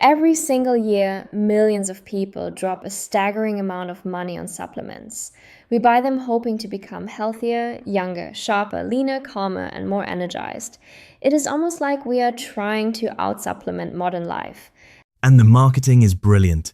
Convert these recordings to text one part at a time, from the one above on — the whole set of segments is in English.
Every single year, millions of people drop a staggering amount of money on supplements. We buy them hoping to become healthier, younger, sharper, leaner, calmer, and more energized. It is almost like we are trying to out-supplement modern life. And the marketing is brilliant.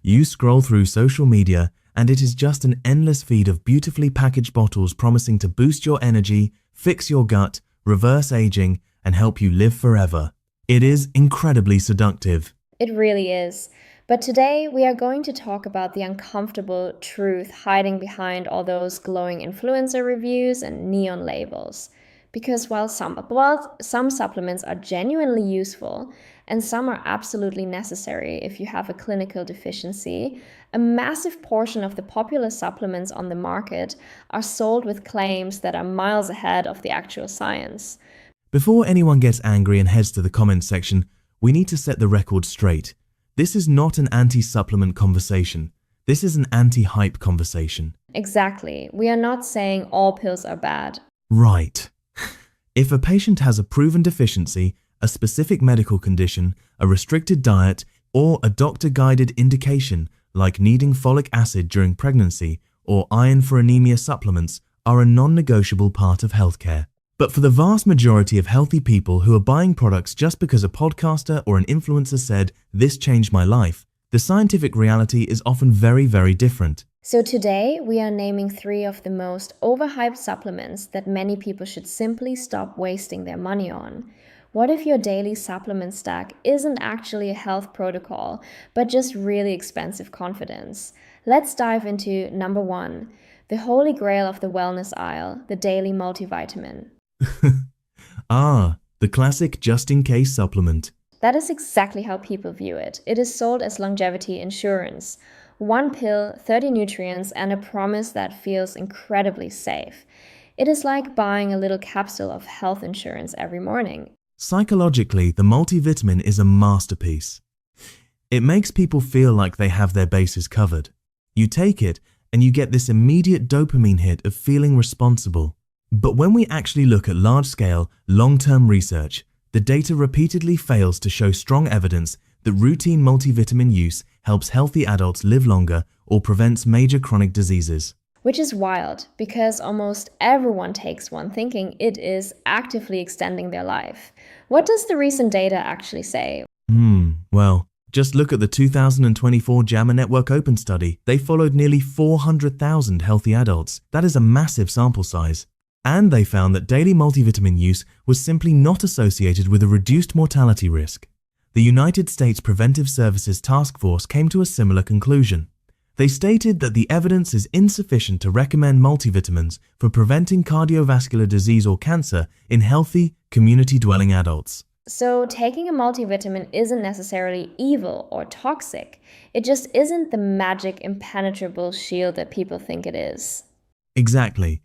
You scroll through social media and it is just an endless feed of beautifully packaged bottles promising to boost your energy, fix your gut, reverse aging, and help you live forever. It is incredibly seductive. It really is. But today we are going to talk about the uncomfortable truth hiding behind all those glowing influencer reviews and neon labels. Because while some supplements are genuinely useful and some are absolutely necessary if you have a clinical deficiency, a massive portion of the popular supplements on the market are sold with claims that are miles ahead of the actual science. Before anyone gets angry and heads to the comments section, we need to set the record straight. This is not an anti-supplement conversation. This is an anti-hype conversation. Exactly. We are not saying all pills are bad. Right. If a patient has a proven deficiency, a specific medical condition, a restricted diet, or a doctor-guided indication like needing folic acid during pregnancy or iron for anemia supplements are a non-negotiable part of healthcare. But for the vast majority of healthy people who are buying products just because a podcaster or an influencer said, "This changed my life," the scientific reality is often very, very different. So today we are naming 3 of the most overhyped supplements that many people should simply stop wasting their money on. What if your daily supplement stack isn't actually a health protocol, but just really expensive confidence? Let's dive into number 1, the holy grail of the wellness aisle, the daily multivitamin. The classic just-in-case supplement. That is exactly how people view it. It is sold as longevity insurance. 1 pill, 30 nutrients, and a promise that feels incredibly safe. It is like buying a little capsule of health insurance every morning. Psychologically, the multivitamin is a masterpiece. It makes people feel like they have their bases covered. You take it, and you get this immediate dopamine hit of feeling responsible. But when we actually look at large-scale, long-term research, the data repeatedly fails to show strong evidence that routine multivitamin use helps healthy adults live longer or prevents major chronic diseases. Which is wild, because almost everyone takes one thinking it is actively extending their life. What does the recent data actually say? Well, just look at the 2024 JAMA Network Open study. They followed nearly 400,000 healthy adults. That is a massive sample size. And they found that daily multivitamin use was simply not associated with a reduced mortality risk. The United States Preventive Services Task Force came to a similar conclusion. They stated that the evidence is insufficient to recommend multivitamins for preventing cardiovascular disease or cancer in healthy, community-dwelling adults. So taking a multivitamin isn't necessarily evil or toxic. It just isn't the magic impenetrable shield that people think it is. Exactly.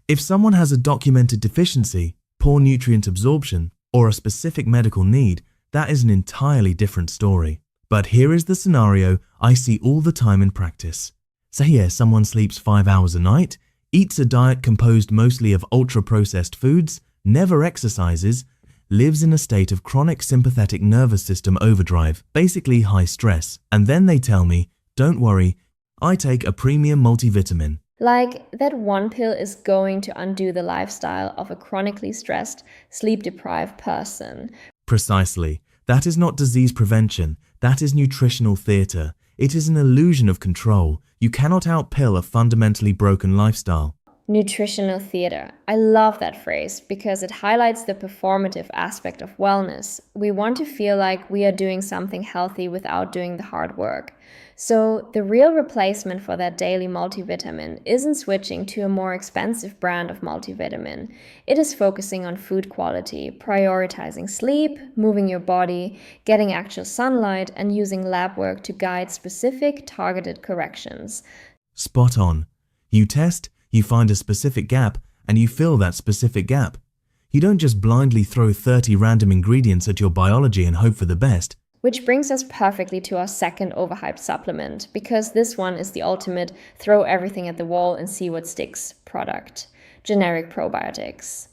If someone has a documented deficiency, poor nutrient absorption, or a specific medical need, that is an entirely different story. But here is the scenario I see all the time in practice. Say someone sleeps 5 hours a night, eats a diet composed mostly of ultra-processed foods, never exercises, lives in a state of chronic sympathetic nervous system overdrive, basically high stress, and then they tell me, "Don't worry, I take a premium multivitamin." Like that 1 pill is going to undo the lifestyle of a chronically stressed, sleep-deprived person. Precisely. That is not disease prevention. That is nutritional theater. It is an illusion of control. You cannot outpill a fundamentally broken lifestyle. Nutritional theater. I love that phrase because it highlights the performative aspect of wellness. We want to feel like we are doing something healthy without doing the hard work. So the real replacement for that daily multivitamin isn't switching to a more expensive brand of multivitamin. It is focusing on food quality, prioritizing sleep, moving your body, getting actual sunlight, and using lab work to guide specific targeted corrections. Spot on. You test, you find a specific gap, and you fill that specific gap. You don't just blindly throw 30 random ingredients at your biology and hope for the best. Which brings us perfectly to our second overhyped supplement, because this one is the ultimate throw everything at the wall and see what sticks product. Generic probiotics.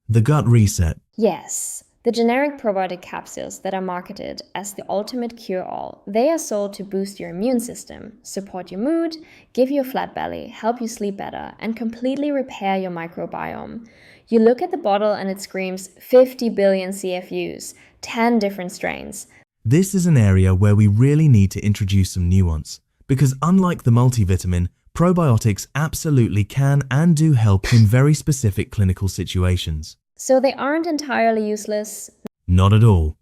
The gut reset. Yes, The generic probiotic capsules that are marketed as the ultimate cure-all, they are sold to boost your immune system, support your mood, give you a flat belly, help you sleep better, and completely repair your microbiome. You look at the bottle and it screams 50 billion CFUs, 10 different strains. This is an area where we really need to introduce some nuance, because unlike the multivitamin, probiotics absolutely can and do help in very specific clinical situations. So they aren't entirely useless. Not at all.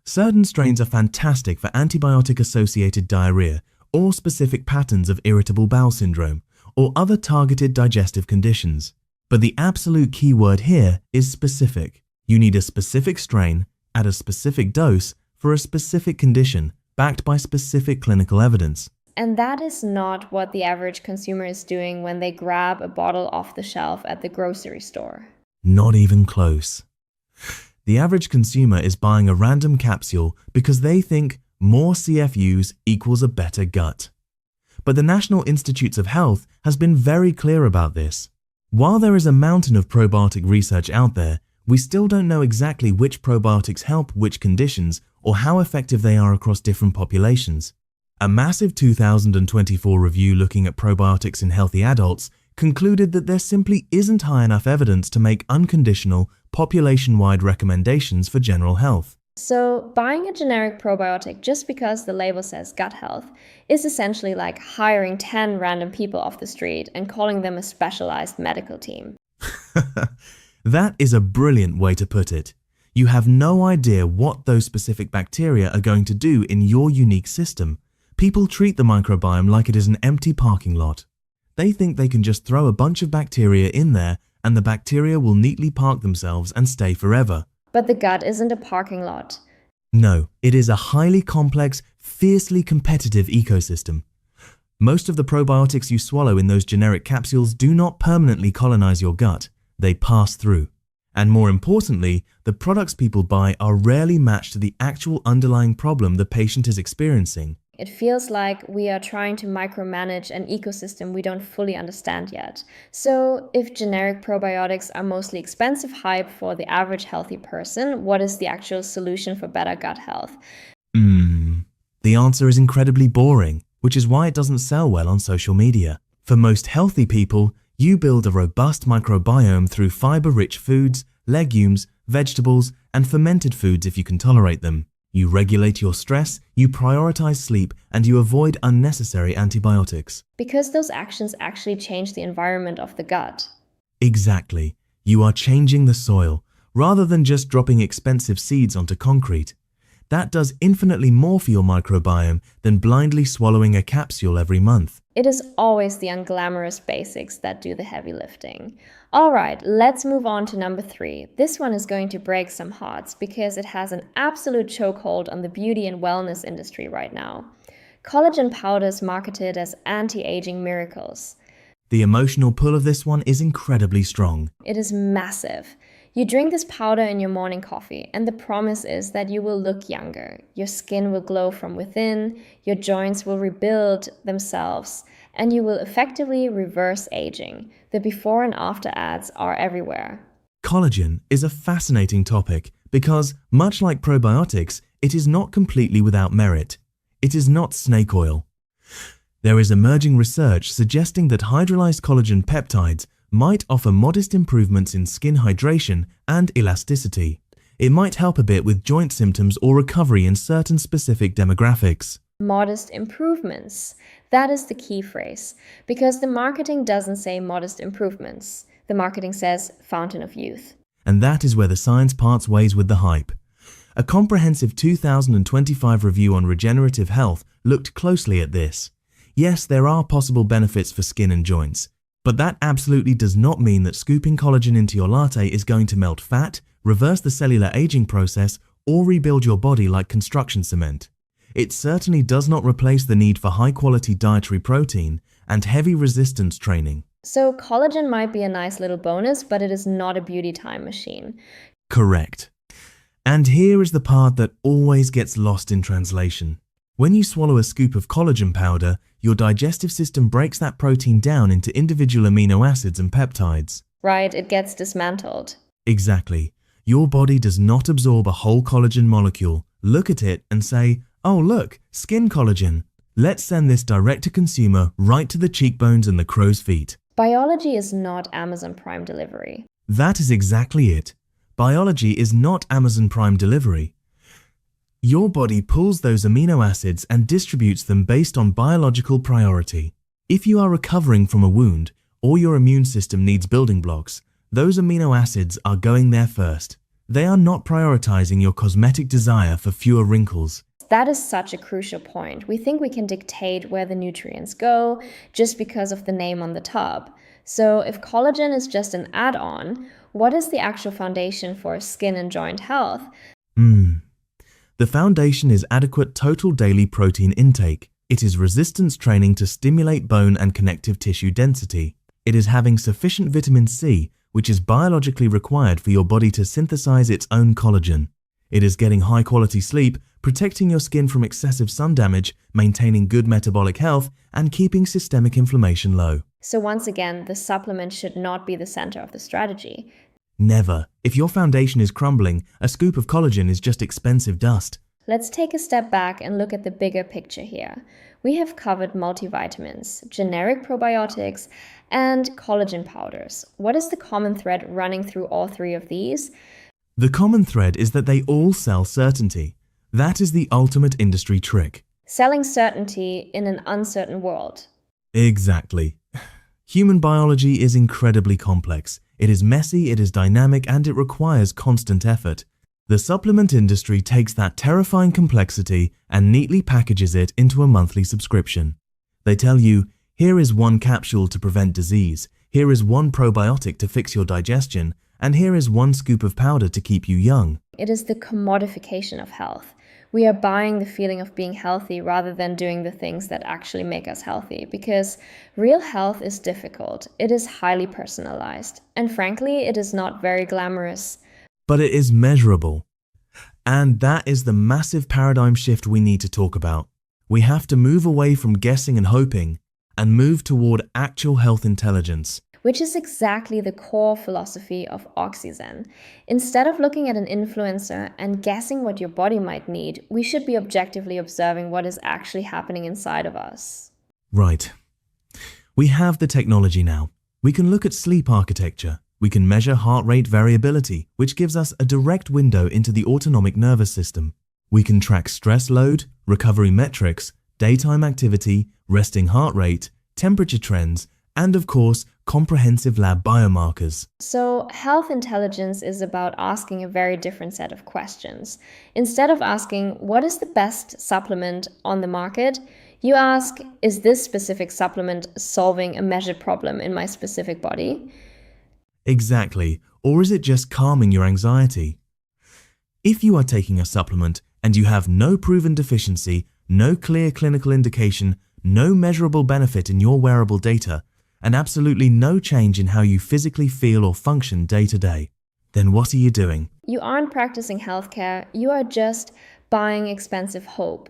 Certain strains are fantastic for antibiotic-associated diarrhea or specific patterns of irritable bowel syndrome or other targeted digestive conditions. But the absolute key word here is specific. You need a specific strain at a specific dose for a specific condition backed by specific clinical evidence. And that is not what the average consumer is doing when they grab a bottle off the shelf at the grocery store. Not even close. The average consumer is buying a random capsule because they think more CFUs equals a better gut. But the National Institutes of Health has been very clear about this. While there is a mountain of probiotic research out there, we still don't know exactly which probiotics help which conditions or how effective they are across different populations. A massive 2024 review looking at probiotics in healthy adults concluded that there simply isn't high enough evidence to make unconditional, population-wide recommendations for general health. So, buying a generic probiotic just because the label says gut health is essentially like hiring 10 random people off the street and calling them a specialized medical team. That is a brilliant way to put it. You have no idea what those specific bacteria are going to do in your unique system. People treat the microbiome like it is an empty parking lot. They think they can just throw a bunch of bacteria in there and the bacteria will neatly park themselves and stay forever. But the gut isn't a parking lot. No, it is a highly complex, fiercely competitive ecosystem. Most of the probiotics you swallow in those generic capsules do not permanently colonize your gut. They pass through. And more importantly, the products people buy are rarely matched to the actual underlying problem the patient is experiencing. It feels like we are trying to micromanage an ecosystem we don't fully understand yet. So, if generic probiotics are mostly expensive hype for the average healthy person, what is the actual solution for better gut health? The answer is incredibly boring, which is why it doesn't sell well on social media. For most healthy people, you build a robust microbiome through fiber-rich foods, legumes, vegetables, and fermented foods if you can tolerate them. You regulate your stress, you prioritize sleep, and you avoid unnecessary antibiotics. Because those actions actually change the environment of the gut. Exactly. You are changing the soil, rather than just dropping expensive seeds onto concrete. That does infinitely more for your microbiome than blindly swallowing a capsule every month. It is always the unglamorous basics that do the heavy lifting. Alright, let's move on to number 3. This one is going to break some hearts because it has an absolute chokehold on the beauty and wellness industry right now. Collagen powders marketed as anti-aging miracles. The emotional pull of this one is incredibly strong. It is massive. You drink this powder in your morning coffee, and the promise is that you will look younger. Your skin will glow from within, your joints will rebuild themselves, and you will effectively reverse aging. The before and after ads are everywhere. Collagen is a fascinating topic because, much like probiotics, it is not completely without merit. It is not snake oil. There is emerging research suggesting that hydrolyzed collagen peptides might offer modest improvements in skin hydration and elasticity. It might help a bit with joint symptoms or recovery in certain specific demographics. Modest improvements. That is the key phrase, because the marketing doesn't say modest improvements. The marketing says fountain of youth. And that is where the science parts ways with the hype. A comprehensive 2025 review on regenerative health looked closely at this. Yes, there are possible benefits for skin and joints, but that absolutely does not mean that scooping collagen into your latte is going to melt fat, reverse the cellular aging process, or rebuild your body like construction cement. It certainly does not replace the need for high-quality dietary protein and heavy resistance training. So collagen might be a nice little bonus, but it is not a beauty time machine. Correct. And here is the part that always gets lost in translation. When you swallow a scoop of collagen powder, your digestive system breaks that protein down into individual amino acids and peptides. Right, it gets dismantled. Exactly. Your body does not absorb a whole collagen molecule, look at it and say, oh look, skin collagen. Let's send this direct to consumer right to the cheekbones and the crow's feet. Biology is not Amazon Prime delivery. That is exactly it. Biology is not Amazon Prime delivery. Your body pulls those amino acids and distributes them based on biological priority. If you are recovering from a wound or your immune system needs building blocks, those amino acids are going there first. They are not prioritizing your cosmetic desire for fewer wrinkles. That is such a crucial point. We think we can dictate where the nutrients go just because of the name on the tub. So if collagen is just an add-on, what is the actual foundation for skin and joint health? The foundation is adequate total daily protein intake. It is resistance training to stimulate bone and connective tissue density. It is having sufficient vitamin C, which is biologically required for your body to synthesize its own collagen. It is getting high-quality sleep, protecting your skin from excessive sun damage, maintaining good metabolic health, and keeping systemic inflammation low. So once again, the supplement should not be the center of the strategy. Never. If your foundation is crumbling, a scoop of collagen is just expensive dust. Let's take a step back and look at the bigger picture here. We have covered multivitamins, generic probiotics, and collagen powders. What is the common thread running through all three of these? The common thread is that they all sell certainty. That is the ultimate industry trick. Selling certainty in an uncertain world. Exactly. Human biology is incredibly complex. It is messy, it is dynamic, and it requires constant effort. The supplement industry takes that terrifying complexity and neatly packages it into a monthly subscription. They tell you, here is one capsule to prevent disease, here is one probiotic to fix your digestion, and here is one scoop of powder to keep you young. It is the commodification of health. We are buying the feeling of being healthy rather than doing the things that actually make us healthy, because real health is difficult, it is highly personalized, and frankly, it is not very glamorous. But it is measurable. And that is the massive paradigm shift we need to talk about. We have to move away from guessing and hoping and move toward actual health intelligence. Which is exactly the core philosophy of OXYZEN. Instead of looking at an influencer and guessing what your body might need, we should be objectively observing what is actually happening inside of us. Right. We have the technology now. We can look at sleep architecture. We can measure heart rate variability, which gives us a direct window into the autonomic nervous system. We can track stress load, recovery metrics, daytime activity, resting heart rate, temperature trends, and of course, comprehensive lab biomarkers. So, health intelligence is about asking a very different set of questions. Instead of asking, what is the best supplement on the market? You ask, is this specific supplement solving a measured problem in my specific body? Exactly. Or is it just calming your anxiety? If you are taking a supplement and you have no proven deficiency, no clear clinical indication, no measurable benefit in your wearable data, and absolutely no change in how you physically feel or function day to day, then what are you doing? You aren't practicing healthcare, you are just buying expensive hope.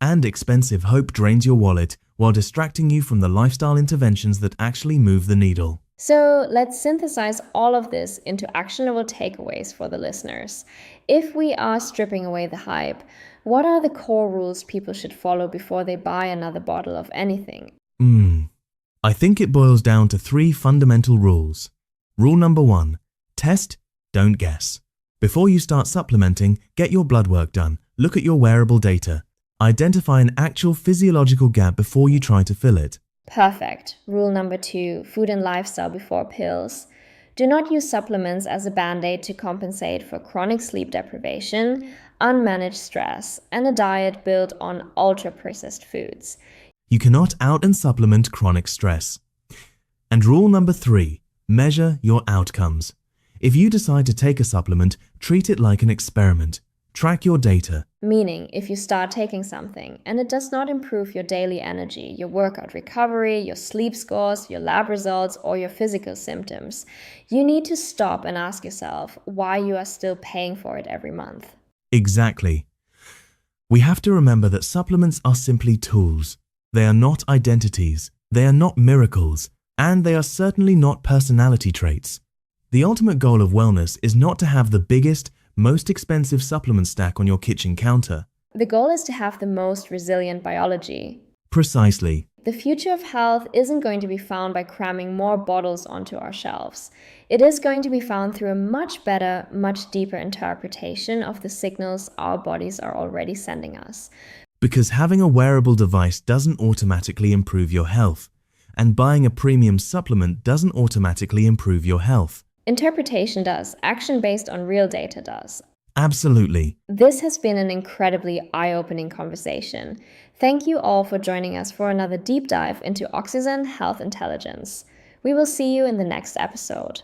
And expensive hope drains your wallet while distracting you from the lifestyle interventions that actually move the needle. So let's synthesize all of this into actionable takeaways for the listeners. If we are stripping away the hype, what are the core rules people should follow before they buy another bottle of anything? I think it boils down to 3 fundamental rules. Rule number 1, test, don't guess. Before you start supplementing, get your blood work done. Look at your wearable data. Identify an actual physiological gap before you try to fill it. Perfect. Rule number 2, food and lifestyle before pills. Do not use supplements as a band-aid to compensate for chronic sleep deprivation, unmanaged stress, and a diet built on ultra-processed foods. You cannot out and supplement chronic stress. And rule number 3, measure your outcomes. If you decide to take a supplement, treat it like an experiment. Track your data. Meaning, if you start taking something and it does not improve your daily energy, your workout recovery, your sleep scores, your lab results, or your physical symptoms, you need to stop and ask yourself why you are still paying for it every month. Exactly. We have to remember that supplements are simply tools. They are not identities, they are not miracles, and they are certainly not personality traits. The ultimate goal of wellness is not to have the biggest, most expensive supplement stack on your kitchen counter. The goal is to have the most resilient biology. Precisely. The future of health isn't going to be found by cramming more bottles onto our shelves. It is going to be found through a much better, much deeper interpretation of the signals our bodies are already sending us. Because having a wearable device doesn't automatically improve your health, and buying a premium supplement doesn't automatically improve your health. Interpretation does, action based on real data does. Absolutely. This has been an incredibly eye-opening conversation. Thank you all for joining us for another deep dive into OXYZEN Health Intelligence. We will see you in the next episode.